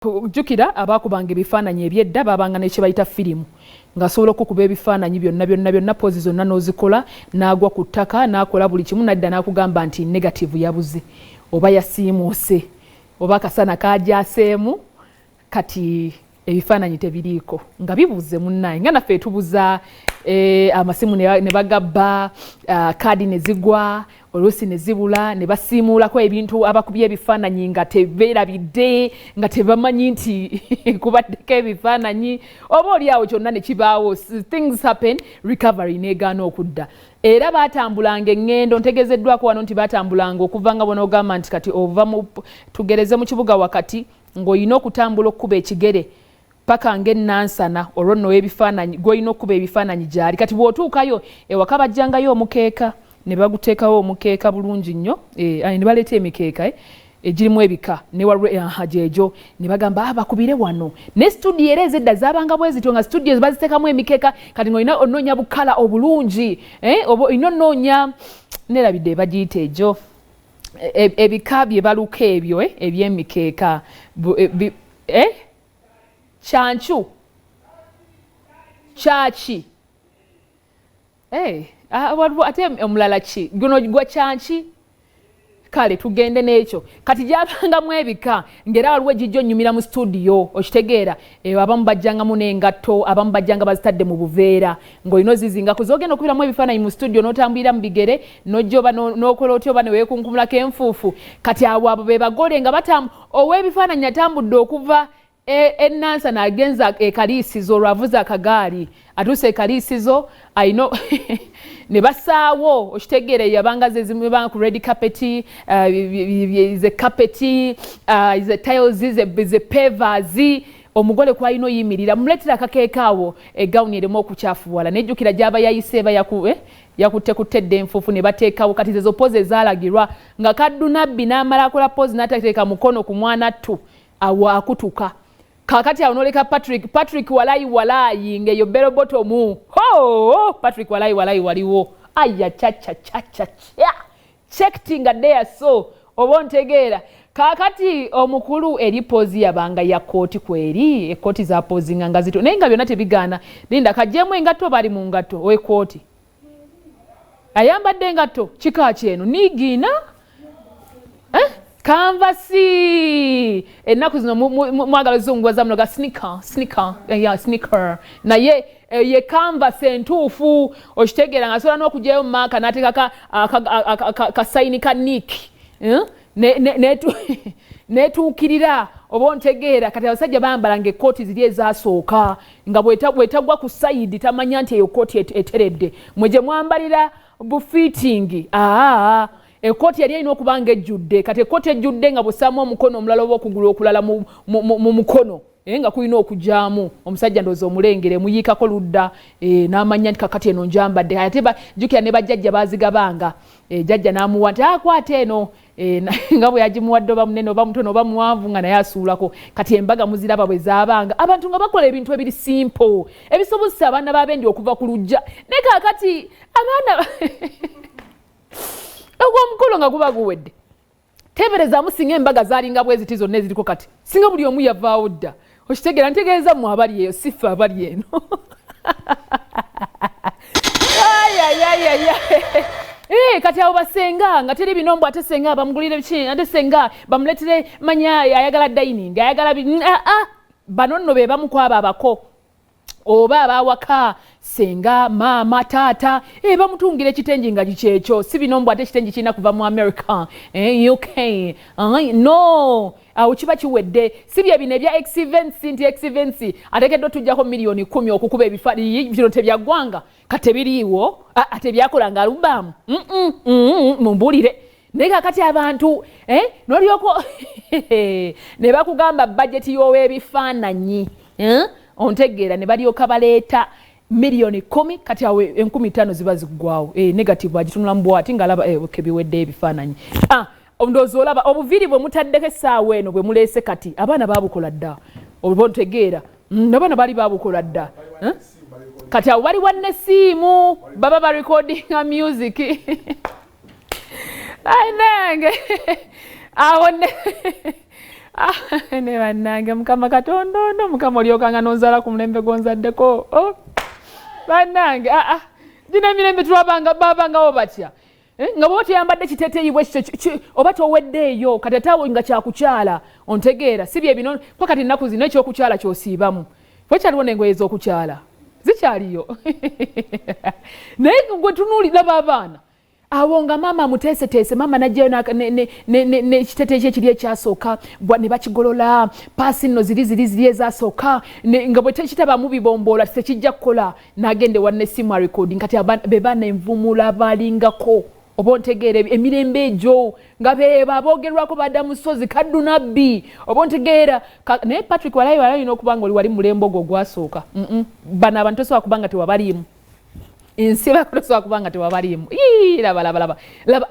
jukira abakubanga ebifaananyi ebyedda babanga n'ekye bayita firimu ng'asobola okukuba ebifaananyi byonna poozi zonna n'ozikola n'agwa ku ttaka n'akola buli kimu nadda n'akugamba nti negative yabuze oba yasiimuuse oba akasana kaajaseemu kati ebifaananyi tebiriiko nga bibuze munnaye nga naffe tubuza amasimu ne bagabba kaadi ne zigwa oluusi ne zibula ne basiimuulako ebintu abakubye ebifaananyi nga tebeerabidde nga tebamanyi nti kubaddeko ebifaananyi oba oliawo kyonna ne kibaawo things happen recovery n'egaana okudda era baatambulanga eŋŋendo ntegeezeddwako wano nti baatambulanga okuva nga bona ogamba nti kati ova tugereze mu kibuga wakati ng'olina okutambula okkuba ekigere paka ng'ennansana olwo nno ebifaananyi gw'olina okkuba ebifaananyi gyali kati bw'otuukayo ewaka bajjangayo omukeeka ne baguteekawo omukeeka bulungi nnyo ne baleeta emikeeka egirimu ebika gyegyo ne bagamba bakubire wano ne studio era ezedda zaabanga bwe zityo nga studio baziteekamu emikeeka kati ng'olina onoonya bukala obulungi olina onoonya nerabidde bagiyita egyo ebika bye baluka ebyo eby'emikeeka kyancu kyaki ate omulala ki guno gwa kyanki kale tugende n'ekyo kati gyabangamu ebika ng'era waliwo ejijjo nnyumira mu studio okitegeera abamu bajjangamu n'engatto abamu bajjanga bazitadde mu buveera ng'olina ozizingako zogenda okubiramu ebifaananyi mu studio n'otambulira mu bigere n'ojja oba n'okola otya oba ne weekunkumulako enfuufu kati abo be bagole nga ow'ebifaananyi atambudde okuva ennansana agenza ekaliisizo olwavuze akagaali atuuse ekaliisizo ayino ne basaawo okitegeere yabanga zezimubanga ku red carpet ze carpet ze tiles ze pavers omugole kwalina oyimirira muleetera akakeeka awo egawuni eremu okukyafuwala nejjukira gyaba yayise eba yakuttekuttedde enfuufu ne bateekawo kati zezo poozi ezaalagirwa nga kaddunabbi n'amala akola poozi n'atateeka mukono ku mwana ttu awo akutuka kakati awo noleka Patrick walayi ng'eyo bero bottomu Patrick walayi waliwo aya cha checked nga there so oba ontegeera kakati omukulu eri poozi yabanga ya kooti kweri ekooti za poozi nga zito naye nga byonna tebigaana linda kajjemu engatto bali mu ngatto ow'ekooti ayambadde engatto kika kyeno nigiina kanvasi ennaku zino mwagala zunguwaza muno ga sneaker naye ye kanvasi entuufu okitegeera nga asobola n'okugyayo mu maaka n'ateeka kasayini ka niiki netuukirira oba ontegeera kati abasajja bambalanga ekkooti ziri ezasooka nga bwetagwa ku sayidi tamanya nti eyo kkooti eteredde mwe gye mwambalira bufiitingi ekkooti yali alina okuba nga ejjudde kati ekkooti ejjudde nga busaamu omukono omulala oba okugulu okulala mu mukono nga kulina okugyamu omusajja ndowooza omulengere muyiikako ludda n'amanya nti kakati eno njambadde ate jjukira ne bajjajja baazigabanga jjajja n'amuwa nti akwata eno nga bwe yagimuwadde oba munene oba mutono oba muwanvu nga naye asuulako kati embaga muziraba bwe zaabanga abantu nga bakola ebintu ebiri simple ebisobozesa abaana b'abendi okuva ku lujja naye kaakati abaana ogw'omukolo nga guba guwedde teeberezaamu singa embaga zaalinga bwe ziti zonna eziriko kati singa buli omu yavaawo dda okitegeera ntegeeza mmwe abali eyo siffe abali eno kati abo basenga nga teri binombo ate senga bamugulire ki ate senga bamuleetere manya ayagala dining ayagala bano nno be bamu kwabo abako oba abawaka senga maama taata bamutungira ekitengi nga kikyekyo si binombo ate ekitengi kirina kuva mu America UK no awo kiba kiwedde si bye bino ebya exivency nti exivency ateekeddwa otujjako miliyoni 10 okukuba ebifaananyi bino tebyaggwanga kati biriiwo ate byakolanga alubaamu mumbuulire naye kakati abantu n'olyoko ne bakugamba bajeti y'ow'ebifaananyi ontegeera ne balyoka baleeta miliyoni 10 kati awo 15 ziba ziggwawo negative agitunula mu bwati ng'alaba kebiwedde ebifaananyi ndowooza olaba obuviiri bwe mutaddeko essaawa eno bwe muleese kati abaana baabukola dda oba ontegeera abaana baali baabukola dda kati abo bali wannesiimu baba barecordinga music ayi nange awo Ne bannange mukama katondondo mukama olyokanga nonzala ku mulembe gonzaddeko bannange gina emirembe babangawo batya nga bw'oba toyambadde kiteeteeyi bwe kityo oba toweddeeyo kati ataawo nga kyakukyala ontegeera si bye bino kwa kati ennaku zino ekyokukyala kyosiibamu wekyaliwo n'engoye ez'okukyala zikyaliyo naye gwe tunuulira b'abaana awo nga maama muteeseteese maama najjayo n'ekiteeteeyi kye ekiri ekyasooka ne bakigolola paasi nno ziri ezasooka nga bwe tekitabamu bibomboola tekijja kukola n'agenda ewa n'essimu arekoding kati be baana envumula balingako oba ontegeera emirembe egyo nga beeba aboogerwako badda mu ssozi kaddunabbi oba ontegeera naye Patrick walina okuba nga oli wali mulembe ogwo ogwasooka bano abantu tosobola kuba nga tewabaliimu insiba kutosobola kuba nga tewabaliimu laba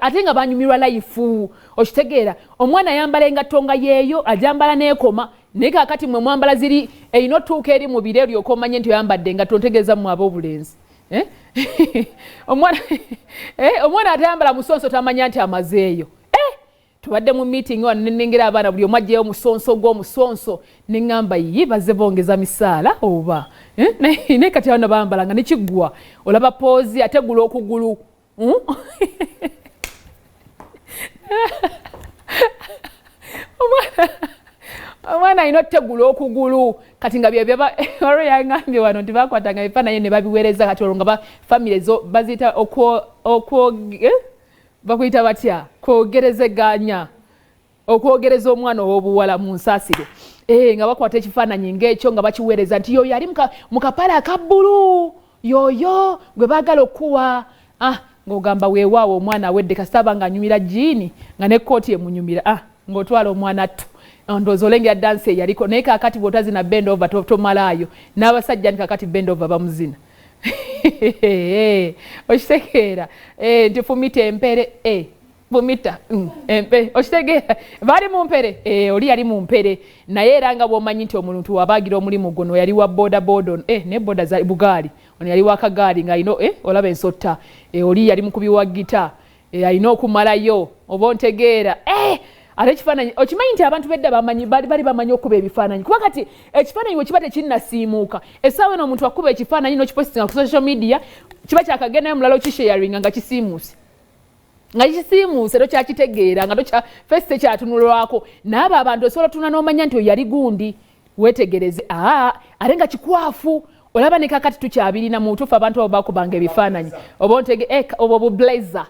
ate nga banyumirwa layifu okitegeera omwana ayambala engatto nga yeeyo ajambala n'ekoma naye kaakati mwe mwambala ziri erina otuuka eri mu biro eryoka omanye nti oyambadde engatto ntegeeza mu ab'obulenzi omwana atayambala musonso tamanya nti amazeeyo tubadde mu meeting wano nenengera abaana buli omu ajjayo omusonso gw'omusonso neŋŋamba yi bazze bongeza misaala oba naye kati abaana bambalanga nekiggwa olaba poozi ategula okugulu omwana alina otegula okugulu kati nga waliwo yaŋambye wano nti bakwatanga ebifaananyi ne babiweereza kati olwo nga famire ezo baziyita bakuyita batya kwogerezeganya okwogereza omwana ow'obuwala mu nsaasiro nga bakwata ekifaananyi ng'ekyo nga bakiweereza nti yoyo ali mu kapale akabbulu yoyo gwe baagala okuwa ng'ogamba weewaawo omwana awedde kasitaba ng'anyumira jiini nga nekkooti emunyumira ng'otwala omwana attu ndowooza olengera dansi eyaliko naye kaakati bw'otazina bend over tomalaayo n'abasajja ni kaakati bend over bamuzina okitegeera nti fumita empere fumita empere okitegeera baali mu mpere oli yali mu mpere naye era nga bw'omanyi nti omuntu wabaagira omulimu guno yali wa bodaboda ne boda za bugaali ono yali wa kagaali ng'alina olaba ensotta oli yali mukubi wa gita alina okumalayo oba ontegeera ate ekifaananyi okimanyi nti abantu bedda bali bamanyi okuba ebifaananyi kuba kati ekifaananyi bwe kiba tekinnasiimuuka essaawa eno omuntu akuba ekifaananyi n'okipostinga ku social media kiba kyakagendayo mulala okisharinga nga kisiimuuse tokyakitegeera nga fesi tekyatunulwako naabo abantu osobola otuna n'omanya nti oyo yali gundi weetegereze ate nga kikwafu olaba ne kakati tukyabirina mu butuufu abantu abo bakubanga ebifaananyi oba ontege obwo bublazer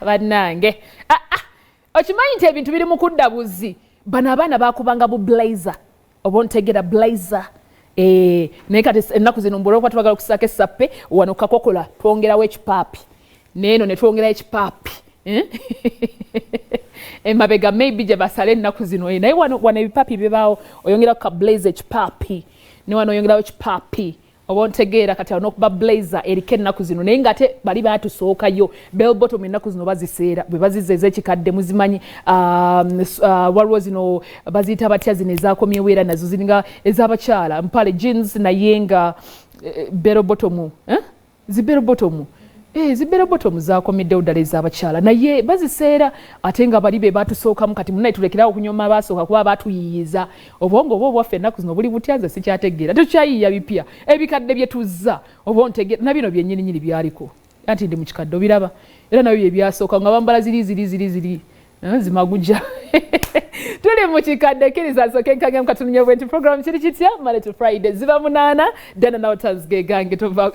bannange okimanyi nti ebintu biri mu kudda buzzi bano abaana bakubanga bublazer oba ontegera blazer naye kati ennaku zino mbula okuba tubagala okusaako essappe wano kakokola twongerawo ekipaapi neeno ne twongerawo ekipaapi emabega maybe gye basala ennaku zino naye wano ebipaapi bibaawo oyongerawo ka blazer ekipaapi ne wano oyongerawo ekipaapi oba ontegeera kati alina okuba blazer eriko ennaku zino naye ng'ate bali baatusookayo bell bottom ennaku zino baziseera bwe bazizza ez'ekikadde muzimanyi waliwo zino baziyita batya zino ezaakomyewo era nazo ziringa ez'abakyala mpale jeans naye nga bell bottom zibell bottom zibero bottom zaakomeddewo ddala ez'abakyala naye baziseera ate nga bali be baatusookamu kati munaye tulekerawo okunyoma baasooka kuba baatuyiyiza obwongo oba obwaffe ennaku zino buli butya nze sikyategeera tukyayiiya bipya ebikadde bye tuzza oba ontegeera na bino byennyininyini byaliko anti ndi mu kikadde obiraba era nabyo bye byasooka nga bambala ziri zimagujja tuli mu kikadde kkiriza nsooke nkage mu katununye bwenti program kiri kitya Monday to Friday ziba 8 Dianah Nabatanzi ge gange tova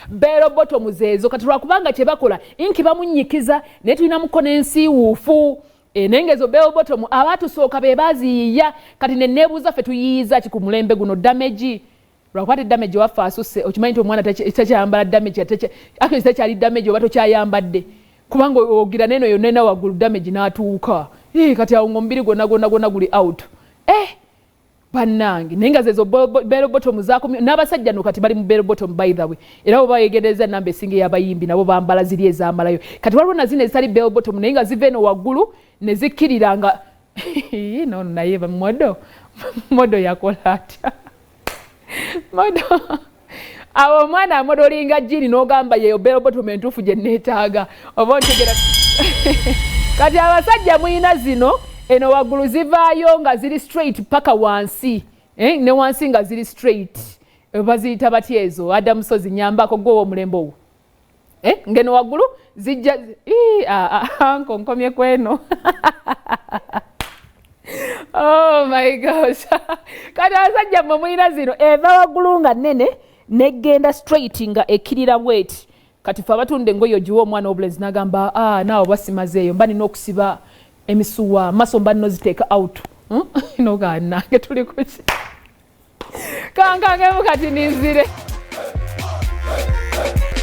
bero bottom zezo kati lwakubanga kye bakola inki bamunyikiza naye tulina mukono ensiiwuufu nengezo bero bottom abatusooka be baziyiya kati neneebuuza ffe tuyiyiza ki ku mulembe guno damage lwakwate damage waffe asusse okimanyi nti omwana takyayambala damage takyali damage oba tokyayambadde kubanga ogira neno yonna waggulu damage n'atuuka kati awo omubiri gwonna guli out bannange naye nga zezo bell bottom zaakomye n'abasajja no kati bali mu bell bottom by the way era bo bayegereza namba esinga y'abayimbi nabo bambala ziri ezambalayo kati waliwo na zino ezitali bell bottom naye nga ziva eno waggulu ne zikkirira nga nono naye modo yakola atya modo awo omwana amodolinga jini n'ogamba yeyo bell bottom entuufu gye neetaaga oba ontegera kati abasajja muyina zino eno waggulu zivaayo nga ziri straight paka wansi ne wansi nga ziri straight baziyita batya ezo adda musozi nyambako gwowa omulembe ogwo ngeno waggulu zijja nkonkomye kweno oh my gosh kati abasajja mmwe muyina zino eva waggulu nga nnene negenda straight nga ekirira bweti kati fe abatunda engoye ogiwa omwana obulenzi n'agamba naawe basimazeeyo mba nina okusiba emisuwa maso mba nino ziteeka out noganange tuli kuki kankangemu kati ninzire